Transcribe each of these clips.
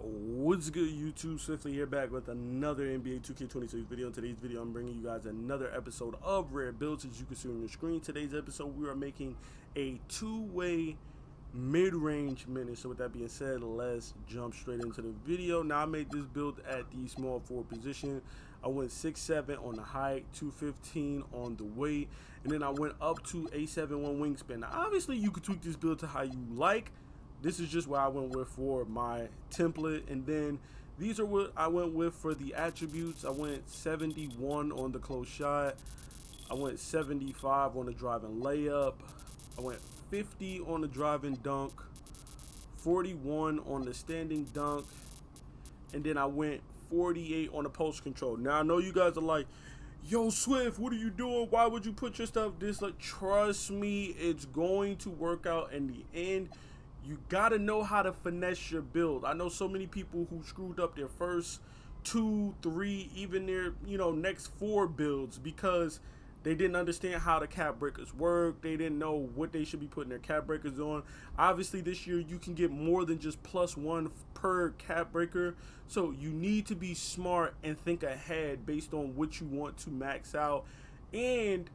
What's good, YouTube? Swiftly here, back with another NBA 2K26 video. In today's video, I'm bringing you guys another episode of Rare Builds. As you can see on your screen, today's episode, we are making a two-way mid-range Menace. So with that being said, let's jump straight into the video. Now, I made this build at the small forward position. I went 6'7" on the height, 215 on the weight, and then I went up to a 7'1" wingspan. Now, obviously, you could tweak this build to how you like. This is just what I went with for my template, and then these are what I went with for the attributes. I went 71 on the close shot. I went 75 on the driving layup. I went 50 on the driving dunk, 41 on the standing dunk, and then I went 48 on the post control. Now, I know you guys are like, yo, Swift, what are you doing? Why would you put your stuff this? Like, trust me, it's going to work out in the end. You gotta know how to finesse your build. I know so many people who screwed up their first 2, 3, even their next 4 builds because they didn't understand how the cap breakers work. They didn't know what they should be putting their cap breakers on. Obviously, this year you can get more than just +1 per cap breaker. So you need to be smart and think ahead based on what you want to max out and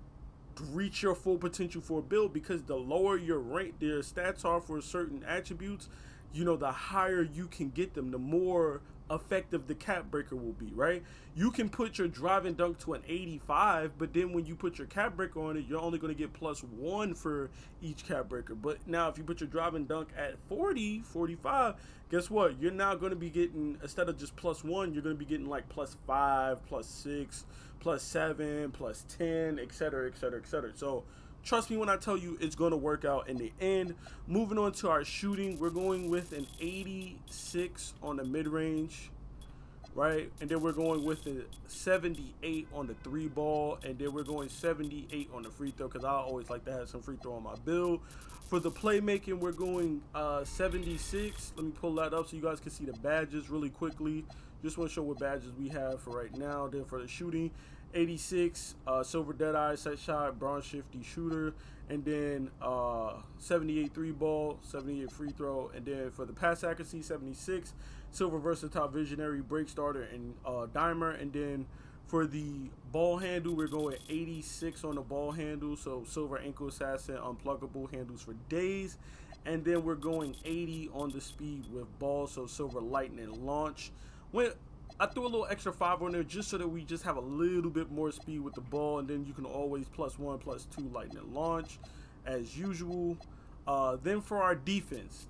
reach your full potential for a build, because the lower your rank, their stats are for certain attributes, the higher you can get them, the more effective the cap breaker will be, right? You can put your driving dunk to an 85, but then when you put your cap breaker on it, you're only going to get +1 for each cap breaker. But now if you put your driving dunk at 40, 45, guess what? You're now going to be getting, instead of just +1, you're going to be getting like +5, +6, +7, +10, etc., etc., etc. So trust me when I tell you it's going to work out in the end. Moving on to our shooting, we're going with an 86 on the mid-range, right? And then we're going with a 78 on the 3-ball, and then we're going 78 on the free throw, because I always like to have some free throw on my build. For the playmaking, we're going 76. Let me pull that up so you guys can see the badges really quickly. Just want to show what badges we have for right now. Then for the shooting, 86, silver deadeye set shot, bronze shifty shooter, and then 78 3-ball, 78 free throw, and then for the pass accuracy, 76, silver versatile visionary, break starter, and dimer. And then for the ball handle, we're going 86 on the ball handle, so silver ankle assassin, unpluggable, handles for days. And then we're going 80 on the speed with ball, so silver lightning launch. I threw a little extra 5 on there just so that we just have a little bit more speed with the ball, and then you can always +1, +2 lightning launch as usual. Then for our defense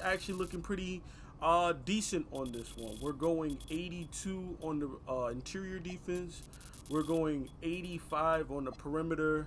actually looking pretty decent on this one. We're going 82 on the interior defense. We're going 85 on the perimeter.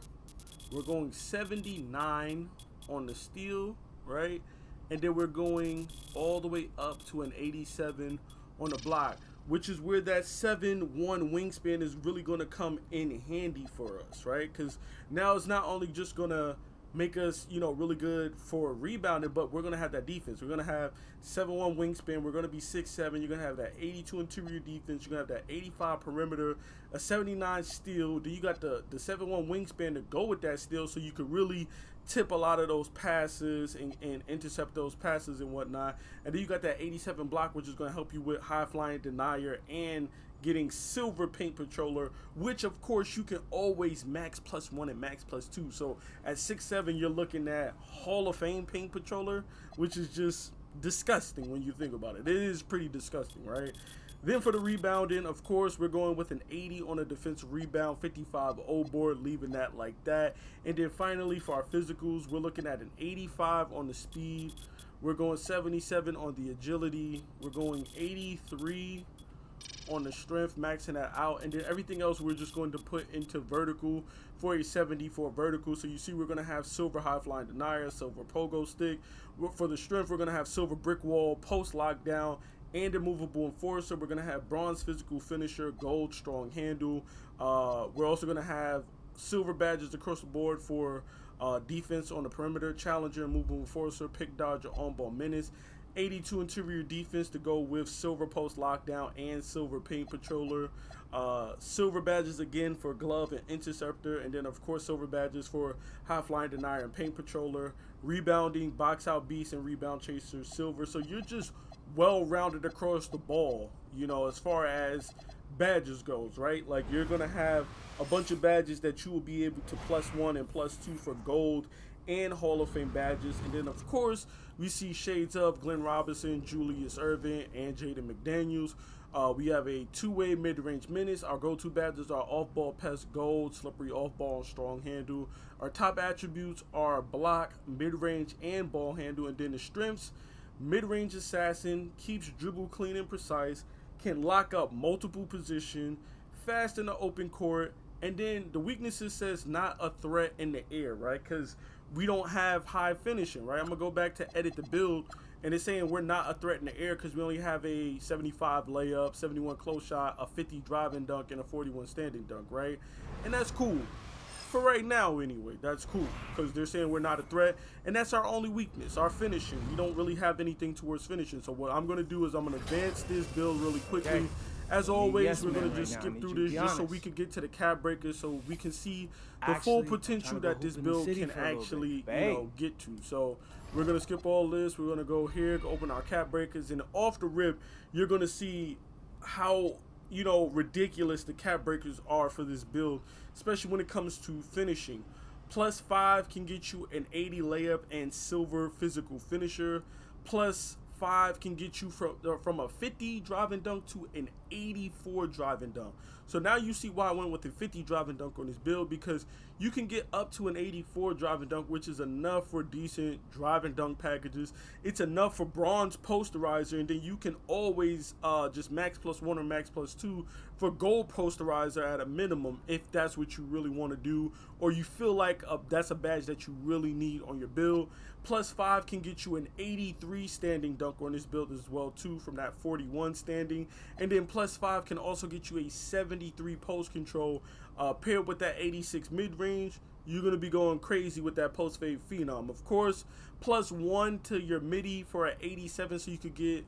We're going 79 on the steal, right? And then we're going all the way up to an 87 on the block, which is where that 7'1" wingspan is really going to come in handy for us, right? Because now it's not only just going to make us, really good for rebounding, but we're going to have that defense. We're going to have 7'1" wingspan. We're going to be 6'7". You're going to have that 82 interior defense. You're going to have that 85 perimeter, a 79 steal. Then you got the 7'1" wingspan to go with that steal, so you could really tip a lot of those passes and intercept those passes and whatnot. And then you got that 87 block, which is going to help you with high flying denier and getting silver paint patroller, which of course you can always max +1 and max +2. So at 6'7", you're looking at Hall of Fame paint patroller, which is just disgusting when you think about it. It is pretty disgusting, right? Then for the rebounding, of course, we're going with an 80 on a defensive rebound, 55 O-board, leaving that like that. And then finally for our physicals, we're looking at an 85 on the speed. We're going 77 on the agility. We're going 83 on the strength, maxing that out. And then everything else we're just going to put into vertical for a 74 vertical. So you see we're going to have silver high flying denier, silver pogo stick. For the strength, we're going to have silver brick wall, post lockdown, and immovable enforcer. We're going to have bronze physical finisher, gold strong handle. We're also going to have silver badges across the board for defense on the perimeter, challenger, immovable enforcer, pick dodger, on-ball menace. 82 interior defense to go with silver post lockdown and silver paint patroller. Silver badges again for glove and interceptor, and then of course silver badges for high flying denier and paint patroller. Rebounding, box out beast, and rebound chaser silver. So you're just well-rounded across the ball, you know, as far as badges goes, right? Like, you're gonna have a bunch of badges that you will be able to +1 and +2 for gold and Hall of Fame badges. And then, of course, we see shades of Glenn Robinson, Julius Erving, and Jaden McDaniels. We have a two-way mid-range Menace. Our go-to badges are off-ball pest gold, slippery off-ball, and strong handle. Our top attributes are block, mid-range, and ball handle. And then the strengths: mid-range assassin, keeps dribble clean and precise, can lock up multiple position, fast in the open court. And then the weaknesses says not a threat in the air, right? Because we don't have high finishing, right? I'm gonna go back to edit the build, and it's saying we're not a threat in the air because we only have a 75 layup, 71 close shot, a 50 driving dunk, and a 41 standing dunk, right? And that's cool for right now anyway. That's cool because they're saying we're not a threat, and that's our only weakness, our finishing. We don't really have anything towards finishing. So what I'm gonna do is I'm gonna advance this build really quickly. Okay. As always, yes we're going man to just right now. skip I through need you this to be just so honest. we can get to the cap breakers, so we can see the Actually, full I'm potential trying to that go this hoop in the build city can for a little actually, bit. you know, get to. So we're going to skip all this. We're going to go here, go open our cap breakers, and off the rip, you're going to see how, you know, ridiculous the cap breakers are for this build, especially when it comes to finishing. +5 can get you an 80 layup and silver physical finisher. +5 can get you from a 50 driving dunk to an 84 driving dunk. So now you see why I went with a 50 driving dunk on this build, because you can get up to an 84 driving dunk, which is enough for decent driving dunk packages. It's enough for bronze posterizer, and then you can always just max +1 or max +2 for gold posterizer at a minimum, if that's what you really want to do, or you feel like that's a badge that you really need on your build. +5 can get you an 83 standing dunk on this build as well too, from that 41 standing. And then +5 can also get you a 73 post control, paired with that 86 mid-range. You're going to be going crazy with that post fade phenom. Of course, +1 to your midi for an 87, so you could get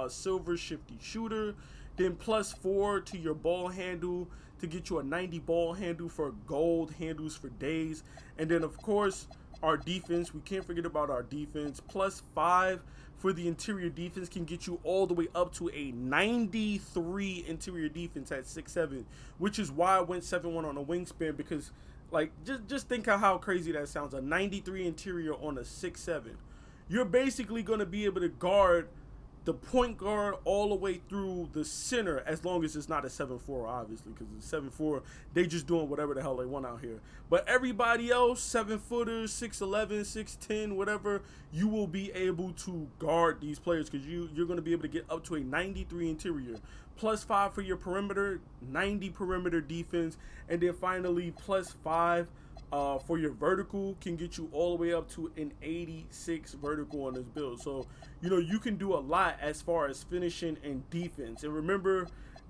silver shifty shooter. Then +4 to your ball handle to get you a 90 ball handle for gold handles for days. And then, of course, our defense, we can't forget about our defense. +5 for the interior defense can get you all the way up to a 93 interior defense at 6'7", which is why I went 7'1" on a wingspan, because, like, just think of how crazy that sounds. A 93 interior on a 6'7". You're basically going to be able to guard the point guard all the way through the center, as long as it's not a 7'4", obviously, because the 7'4", they just doing whatever the hell they want out here. But everybody else, 7-footers, 6'11", 6'10", whatever, you will be able to guard these players, because you're going to be able to get up to a 93 interior. +5 for your perimeter, 90 perimeter defense, and then finally +5 for your vertical can get you all the way up to an 86 vertical on this build. So, you know, you can do a lot as far as finishing and defense. And remember,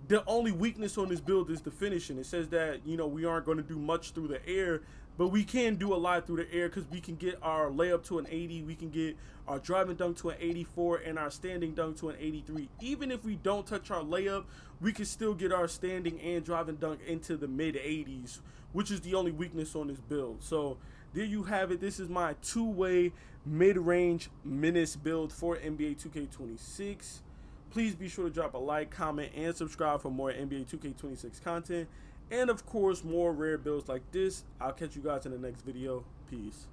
the only weakness on this build is the finishing. It says that, you know, we aren't going to do much through the air, but we can do a lot through the air, because we can get our layup to an 80, we can get our driving dunk to an 84, and our standing dunk to an 83. Even if we don't touch our layup, we can still get our standing and driving dunk into the mid-80s, which is the only weakness on this build. So there you have it. This is my two-way mid-range Menace build for NBA 2K26. Please be sure to drop a like, comment, and subscribe for more NBA 2K26 content. And of course, more rare builds like this. I'll catch you guys in the next video. Peace.